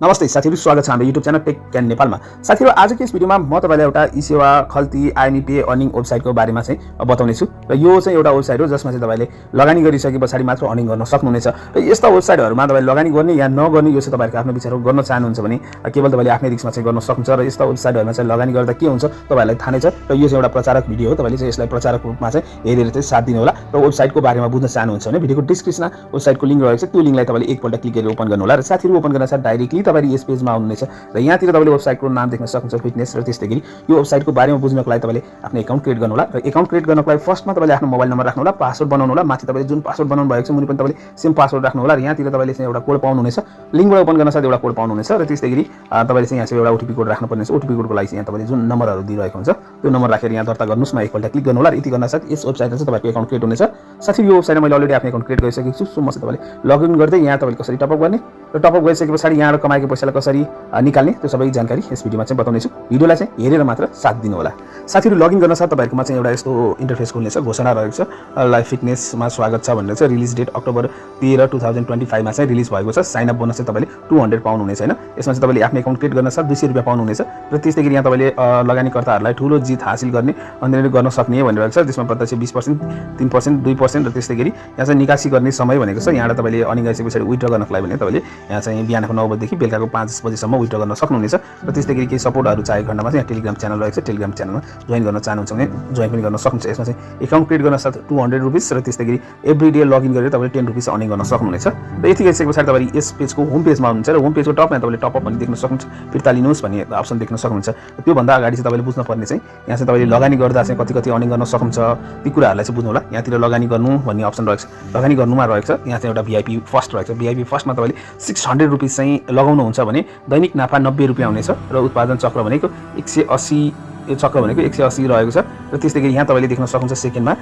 नमस्ते साथीहरु, स्वागत छ हाम्रो YouTube च्यानल टेक क्यान नेपालमा। साथीहरु, आजको यस भिडियोमा म तपाईलाई एउटा ई-सेवा, खल्ती, आइएमई पे अर्निङ वेबसाइटको बारेमा चाहिँ बताउने छु। र यो चाहिँ एउटा वेबसाइट हो जसमा चाहिँ तपाईले लगानी गरिसकेपछि मात्र अर्निङ गर्न सक्नुहुनेछ। र यस्ता वेबसाइटहरुमा तपाईले लगानी गर्ने या नगर्ने यो चाहिँ तपाईहरुको आफ्नो विचार हो। गर्न चाहनुहुन्छ भने केवल तपाईले आफ्नै रिस्कमा चाहिँ गर्न सक्नुहुन्छ। र यस्ता वेबसाइटहरुमा चाहिँ लगानी गर्दा के हुन्छ तपाईहरुलाई थाहा नै छ। र यो चाहिँ एउटा प्रचारक भिडियो हो। तपाईले चाहिँ यसलाई प्रचारक रूपमा चाहिँ हेरेर चाहिँ साथ दिनु होला। र वेबसाइटको बारेमा बुझ्न चाहनुहुन्छ भने भिडियोको डिस्क्रिप्सनमा वेबसाइटको लिंक रहेको छ। त्यो लिंकलाई तपाईले एकपल्ट क्लिक गरेर ओपन गर्नु होला। र साथीहरु, ओपन गर्न साथ डाइरेक्टली तपाईले यस पेजमा आउनुहुनेछ। र यहाँतिर तपाईले वेबसाइटको नाम देख्न सक्नुहुन्छ, फिटनेस। र त्यसैगरी यो वेबसाइटको बारेमा बुझ्नको लागि तपाईले आफ्नो अकाउन्ट क्रिएट गर्नु होला। र अकाउन्ट क्रिएट गर्नको लागि फर्स्टमा तपाईले आफ्नो मोबाइल नम्बर राख्नु होला, पासवर्ड बनाउनु होला। माथि तपाईले जुन पासवर्ड बनाउनु भएको छ मुनि पनि तपाईले सेम पासवर्ड राख्नु होला। र यहाँतिर तपाईले चाहिँ एउटा कोड पाउनुहुनेछ। लिंकबाट ओपन गर्न साथ एउटा कोड पाउनुहुनेछ। र त्यसैगरी तपाईले चाहिँ यहाँ चाहिँ एउटा ओटीपी कोड राख्नुपर्ने छ। ओटीपी कोडको लागि चाहिँ यहाँ तपाईले जुन नम्बरहरु दिइरहेको हुन्छ त्यो नम्बर राखेर यहाँ दर्ता गर्नुस्। मा एकपल्ट क्लिक गर्नु होला। र यति गर्न साथ यस वेबसाइटमा चाहिँ तपाईको अकाउन्ट क्रिएट हुनेछ। साथै यो वेबसाइटमा मैले अलरेडी आफ्नो अकाउन्ट क्रिएट गरिसकेको छु। सो म चाहिँ तपाईले लगइन गर्दै यहाँ तपाईले कसरी टपअप गर्ने र टपअप गरिसकेपछि यहाँ कमाएको पैसालाई कसरी निकाल्ने त्यो सबै जानकारी यस भिडियोमा चाहिँ बताउने छु। भिडियोलाई चाहिँ हेरेर मात्र साथ दिनु होला। साथीहरु, लगइन गर्न साथ तपाईहरुकोमा चाहिँ एउटा यस्तो इन्टरफेस खुल्नेछ। घोषणा रहेको छ, लाइभ फिटनेसमा स्वागत छ भनेर चाहिँ। रिलिज डेट अक्टोबर 13, 2025 मा चाहिँ रिलिज भएको छ। साइन अप बोनस चाहिँ तपाईले 200 पाउनुहुनेछ हैन। यसमा चाहिँ तपाईले आफ्नो अकाउन्ट क्रिएट गर्न साथ 200 रुपैयाँ पाउनुहुनेछ। र त्यसैगरी यहाँ तपाईले लगानीकर्ताहरुलाई ठूलो जित हासिल गर्ने अनि गर्न सक्ने भनेर छ। त्यसमा प्रत्यक्ष 20%, 3%, 2% र त्यसैगरी यहाँ चाहिँ निकासी गर्ने समय भनेको छ। यहाँ तपाईले अर्निङ गरिसकेपछि विथड्र गर्नको लागि भने तपाईले यहाँ चाहिँ बिहानको 9 बजेदेखि बेलुकाको 5 बजेसम्म विथड्र गर्न सक्नुहुनेछ। र त्यसैगरी केही सपोर्टहरु चाहिएको खण्डमा चाहिँ टेलिग्राम च्यानल रहेको छ। टेलिग्राम च्यानलमा जोइन गर्न चाहनुहुन्छ भने जोइन पनि गर्न सक्नुहुन्छ। यसमा चाहिँ अकाउन्ट क्रिएट गर्न साथ 200 रुपैयाँ र त्यसैगरी एभ्री डे लगइन गरेर तपाईले 10 रुपैयाँ अर्निङ गर्न सक्नुहुनेछ। र यति गरिसकेपछि तपाईले यस पेजको होम पेजमा हुनुहुन्छ। र होम पेजको टपमा तपाईले टपअप पनि देख्न सक्नुहुन्छ, फिर्ता लिनुहोस् भन्ने अप्सन देख्न सक्नुहुन्छ। त्यो भन्दा अगाडि चाहिँ तपाईले बुझ्न पर्ने चाहिँ यहाँ चाहिँ तपाईले लगानी गर्दा चाहिँ कति अर्निङ गर्न सक्नुहुन्छ ती कुराहरुलाई चाहिँ बुझ्नु होला। यहाँतिर लगानी गर्नु भन्ने अप्सन रहेको छ। लगानी गर्नुमा रहेको छ यहाँ चाहिँ एउटा भिआइपी फर्स्ट रहेको छ। भिआइपी फर्स्टमा तपाईले 600 रुपैयाँ चाहिँ लगाउनुहुन्छ भने दैनिक नाफा 90 रुपैयाँ हुनेछ। र उत्पादन चक्र भनेको 180 यो चक्र भनेको 180 रहेको छ। र त्यसैगरी यहाँ तपाईले देख्न सक्नुहुन्छ सेकेन्डमा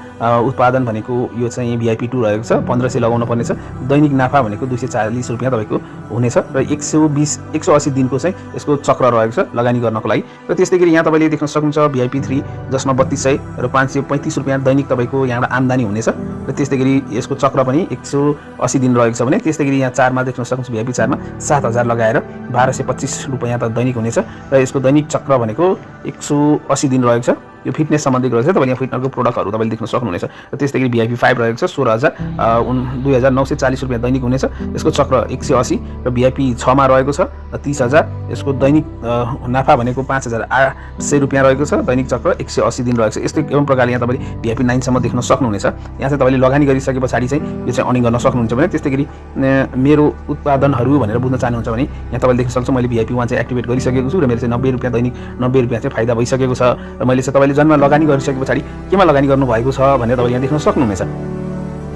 उत्पादन भनेको यो चाहिँ भिआइपी 2 रहेको छ। 1500 लगाउनु पर्ने छ। दैनिक नाफा भनेको 240 रुपैयाँ तपाईको हुनेछ। र 180 दिनको चाहिँ यसको चक्र रहेको छ लगानी गर्नको लागि। र त्यसैगरी यहाँ तपाईले देख्न सक्नुहुन्छ भिआइपी 3 जसमा 3200 र 535 रुपैयाँ दैनिक तपाईको यहाँबाट आम्दानी हुनेछ। र त्यसैगरी यसको चक्र पनि 180 दिन रहेको छ भने त्यसैगरी यहाँ 4 मा देख्न सक्नुहुन्छ भिआइपी 4 मा 7000 लगाएर 1225 रुपैयाँ त दैनिक हुनेछ। र यसको दैनिक चक्र भनेको 180 दिन रहेको छ। यो फिटनेस सम्बन्धी रहेको छ। तपाईले यहाँ फिटनेसको प्रोडक्टहरु तपाईले देख्न सक्नुहुनेछ। र त्यसैगरी भिआइपी 5 रहेको छ 2940 रुपैयाँ दैनिक हुनेछ। यसको चक्र 180 र भिआइपी 6 मा रहेको छ 30000। यसको दैनिक नाफा भनेको 5800 रुपैयाँ रहेको छ। दैनिक चक्र 180 दिन रहेको छ। यस्तै एवं प्रकारले यहाँ तपाईले भिआइपी 9 सम्म देख्न सक्नुहुनेछ। यहाँ चाहिँ तपाईले लगानी गरिसकेपछि चाहिँ यो चाहिँ अर्निङ गर्न सक्नुहुन्छ भने त्यसैगरी मेरो उत्पादनहरु भनेर बुझ्न चाहनुहुन्छ भने यहाँ तपाईले देख्न सक्नुहुन्छ मैले भिआइपी 1 चाहिँ एक्टिभेट गरिसकेको छु। र मेरो चाहिँ 90 रुपैयाँ दैनिक 90 रुपैयाँ चाहिँ फाइदा भइसकेको छ। र मैले चाहिँ जनमा लगानी गरिसकेपछि केमा लगानी गर्नु भएको छ भनेर तपाईले यहाँ देख्न सक्नुहुनेछ।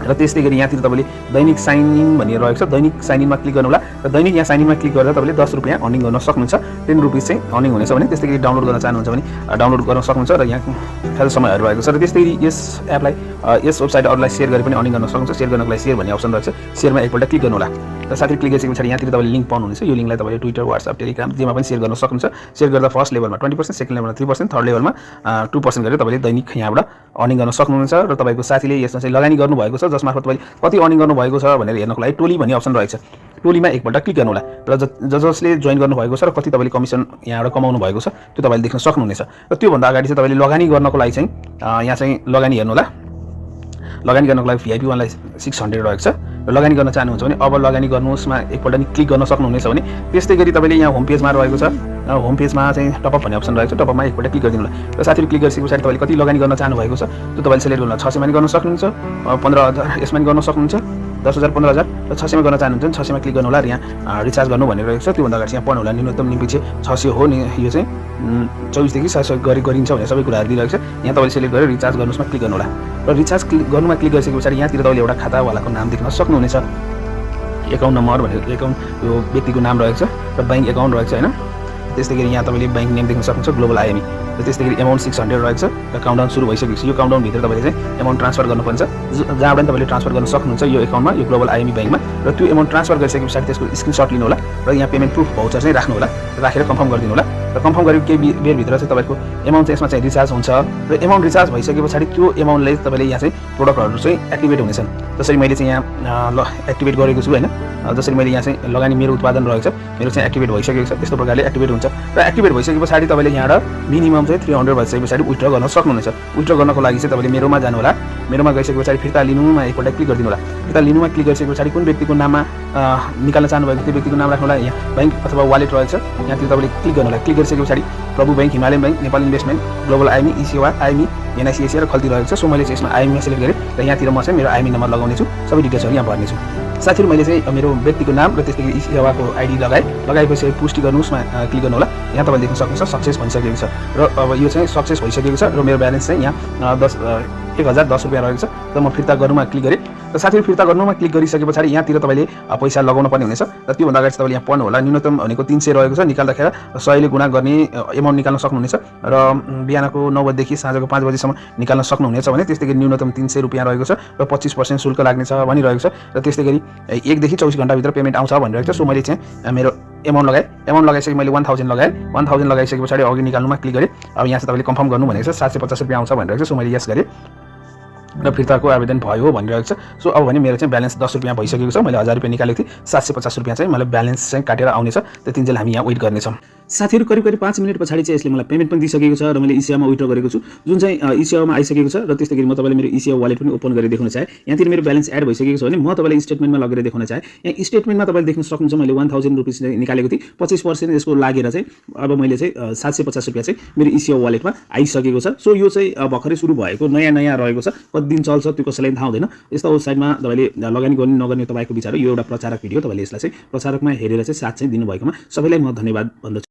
र त्यसैगरी यहाँतिर तपाईले दैनिक साइन इन भन्ने रहेको छ। दैनिक साइन इनमा क्लिक गर्नु होला। र दैनिक यहाँ साइन इनमा क्लिक गर्दा तपाईले 10 रुपैयाँ अर्निङ गर्न सक्नुहुन्छ। 10 रुपैयाँ चाहिँ अर्निङ हुनेछ भने त्यसैगरी डाउनलोड गर्न चाहनुहुन्छ भने डाउनलोड गर्न सक्नुहुन्छ। र यहाँ खास समयहरु रहेको छ। र त्यसैगरी यस एपलाई यस वेबसाइट अरूलाई शेयर गरे पनि अर्निङ गर्न सक्नुहुन्छ। शेयर गर्नको लागि शेयर भन्ने अप्सन रहेको छ। शेयरमा एकपल्ट क्लिक गर्नु होला। र साथै क्लिक गरिसकेपछि यहाँतिर तपाईले लिंक पाउनुहुनेछ। यो लिंकलाई तपाईले ट्विटर, व्हाट्सएप, टेलिग्राम जेमा पनि शेयर गर्न सक्नुहुन्छ। शेयर गर्दा फर्स्ट लेभलमा 20%, सेकेन्ड लेभलमा 3%, थर्ड लेभलमा 2% गरेर तपाईले दैनिक यहाँबाट अर्निङ गर्न सक्नुहुन्छ। र तपाईको साथीले यसमा चाहिँ लगानी गर्नु भएको छ जसमार्फत तपाईले कति अर्निङ गर्नु भएको छ भनेर हेर्नको लागि टोली भन्ने अप्सन रहेको छ। टोलीमा एकपल्ट क्लिक गर्नु होला। र जसले जोइन गर्नु भएको छ र कति तपाईले कमिसन यहाँबाट कमाउनु भएको छ त्यो तपाईले देख्न सक्नुहुनेछ। र त्यो भन्दा अगाडि चाहिँ तपाईले लगानी गर्नको लागि चाहिँ यहाँ चाहिँ लगानी हेर्नु होला। लगानी गर्नको लागि भिआइपी 1 लाई 600 रहेको छ। र लगानी गर्न चाहनुहुन्छ भने अब लगानी गर्नुस्मा एकपल्ट नि क्लिक गर्न सक्नुहुनेछ भने त्यसैगरी तपाईले यहाँ होम पेजमा रहेको छ। होम पेजमा चाहिँ टपअप भन्ने अप्सन रहेको छ। टपअपमा एकपल्ट क्लिक गरिदिनु होला। र साथीहरु, क्लिक गरिसकेपछि तपाईले कति लगानी गर्न चाहनु भएको छ त्यो तपाईले सिलेक्ट गर्नु होला। 600 मा गर्न सक्नुहुन्छ, 15000 यसमा गर्न सक्नुहुन्छ, 10000, 15000 र 600 मा गर्न चाहनुहुन्छ भने 600 मा क्लिक गर्नु होला। र यहाँ रिचार्ज गर्नु भनेर रहेको छ। त्यो भन्दा अगाडि यहाँ पढ्नु होला। न्यूनतम निम्ति 600 हो नि। यो चाहिँ 24 देखि 600 गरिन्छ भन्ने सबै कुराहरु दिइरहेको छ। यहाँ तपाईले सिलेक्ट गरेर रिचार्ज गर्नुस्मा क्लिक गर्नु होला। र रिचार्ज गर्नुमा क्लिक गरिसकेपछि यहाँतिर तपाईले एउटा खातावालाको नाम देख्न सक्नुहुनेछ। अकाउन्ट नम्बर भनेर अकाउन्ट यो व्यक्तिको नाम रहेको छ। र बैंक अकाउन्ट रहेको छ हैन। त्यसैगरी यहाँ तपाईले बैंक नेम देख्न सक्नुहुन्छ, ग्लोबल आइएमई। र त्यसैगरी अमाउन्ट 600 रहेको छ। र काउन्टडाउन सुरु भइसकेको छ। यो काउन्टडाउन भित्र तपाईले चाहिँ अमाउन्ट ट्रान्सफर गर्नुपर्छ। जहाँबाट पनि तपाईले ट्रान्सफर गर्न सक्नुहुन्छ यो अकाउन्टमा, यो ग्लोबल आइएमई बैंकमा। र त्यो अमाउन्ट ट्रान्सफर गरिसकेपछि त्यसको स्क्रिनशट लिनु होला। र यहाँ पेमेन्ट प्रुफ भाउचर चाहिँ राख्नु होला। राखेर कन्फर्म गरिदिनु होला। र कन्फर्म गरेको केही बेरभित्र चाहिँ तपाईँको एमाउन्ट चाहिँ यसमा चाहिँ रिचार्ज हुन्छ र एमाउन्ट रिचार्ज भइसके पछाडि त्यो एमाउन्टले तपाईँले यहाँ चाहिँ प्रोडक्टहरू चाहिँ एक्टिभेट हुनेछन्। जसरी मैले चाहिँ यहाँ एक्टिभेट गरेको छु होइन, जसरी मैले यहाँ चाहिँ लगानी मेरो उत्पादन रहेको छ, मेरो चाहिँ एक्टिभेट भइसकेको छ, त्यस्तो प्रकारले एक्टिभेट हुन्छ र एक्टिभेट भइसके पछाडि तपाईँले यहाँबाट मिनिमम चाहिँ 300 भइसके पछाडि विथड्र गर्न सक्नुहुनेछ। विथड्र गर्नको लागि चाहिँ तपाईँले मेरोमा जानु होला, मेरोमा गइसके पछाडि फिर्ता लिनुमा एकपल्ट क्लिक गरिदिनु होला। फिर्ता लिनुमा क्लिक गरिसके पछाडि कुन व्यक्तिको नाममा निकाल्न चाहनुभएको त्यो व्यक्तिको नाम राख्नु होला। यहाँ बैंक अथवा वालेट रहेछ, यहाँतिर तपाईँले क्लिक गर्नु होला। क्लिक गरिसके पछाडि Prabhu bank, Himalayan bank, Nepal investment, global IME, eSewa, IME, एनआइसिएसी र खल्ती रहेको छ। सो मैले चाहिँ यसमा आइमीमा सेलेक्ट गरेँ र यहाँतिर म चाहिँ मेरो आइमी नम्बर लगाउने छु, सबै डिटेल्सहरू यहाँ भर्नेछु। साथीहरू मैले चाहिँ मेरो व्यक्तिको नाम र त्यस्तै गरी ई-सेवाको आइडी लगाएपछि पुष्टि गर्नुमा क्लिक गर्नु होला। यहाँ तपाईँले देख्न सक्नुहुन्छ सक्सेस भइसकेको छ र अब यो चाहिँ सक्सेस भइसकेको छ र मेरो ब्यालेन्स चाहिँ यहाँ 1010 रुपियाँ रहेको छ। र म फिर्ता गर्नुमा क्लिक गरेँ र साथीहरू फिर्ता गर्नुमा क्लिक गरिसके पछाडि यहाँतिर तपाईँले पैसा लगाउनु पर्ने हुनेछ र त्योभन्दा अगाडि तपाईँले यहाँ पढ्नु होला। न्यूनतम भनेको 300 रहेको छ, निकाल्दाखेरि 100 ले गुणा गर्ने एमाउन्ट निकाल्न सक्नुहुनेछ र बिहानको 9 बजेदेखि साँझको 5 बजेसम्म निकाल्न सक्नुहुनेछ भने त्यस्तै गरी न्यूनतम 300 रुपियाँ रहेको छ र 25% शुल्क लाग्नेछ भनिरहेको छ र त्यस्तै गरी 1 देखि 24 घण्टाभित्र पेमेन्ट आउँछ भनिरहेको छ। सो मैले चाहिँ मेरो एमाउन्ट लगाएँ, एमाउन्ट लगाइसकेँ मैले 1000 लगाएँ। 1000 लगाइसके पछाडि अघि निकाल्नुमा क्लिक गरेँ। अब यहाँ चाहिँ तपाईँले कन्फर्म गर्नु भनेको छ 750 रुपियाँ आउँछ भनिरहेको छ। सो मैले यस गरेँ र फिर्ताको आवेदन भयो भनिरहेको छ। सो अब भने मेरो चाहिँ ब्यालेन्स 10 रुपियाँ भइसकेको छ। मैले 1000 रुपियाँ निकालेको थिएँ, 750 रुपियाँ चाहिँ मलाई ब्यालेन्स चाहिँ काटेर आउनेछ। त्यतिन्जेल हामी यहाँ वेट गर्नेछौँ। साथीहरू करिब 5 मिनट पछाडि चाहिँ यसले मलाई पेमेन्ट पनि दिइसकेको छ र मैले ई-सेवामा विथड्र गरेको छु, जुन चाहिँ ई-सेवामा आइसकेको छ। र त्यस्तै गरी म तपाईँलाई मेरो ई-सेवा वालेट पनि ओपन गरेर देखाउन चाहे। यहाँतिर मेरो ब्यालेन्स एड भइसकेको छ भने म तपाईँलाई स्टेटमेन्टमा लगेर देखाउन चाहे। यहाँ स्टेटमेन्टमा तपाईँले देख्न सक्नुहुन्छ मैले 1000 रुपिस निकालेको थिएँ, 25% यसको लागेर चाहिँ अब मैले चाहिँ 750 रुपियाँ चाहिँ मेरो ई-सेवा वालेटमा आइसकेको छ। सो यो चाहिँ भर्खरै सुरु भएको नयाँ रहेको छ, कति दिन चल्छ त्यो कसैलाई थाहा हुँदैन। यस्तो वेबसाइटमा तपाईँले लगानी गर्ने नगर्ने तपाईँको विचार हो। यो एउटा प्रचारक भिडियो, तपाईँले यसलाई चाहिँ प्रचारकमा हेरेर चाहिँ साथ चाहिँ दिनुभएकोमा सबैलाई म धन्यवाद भन्दछु।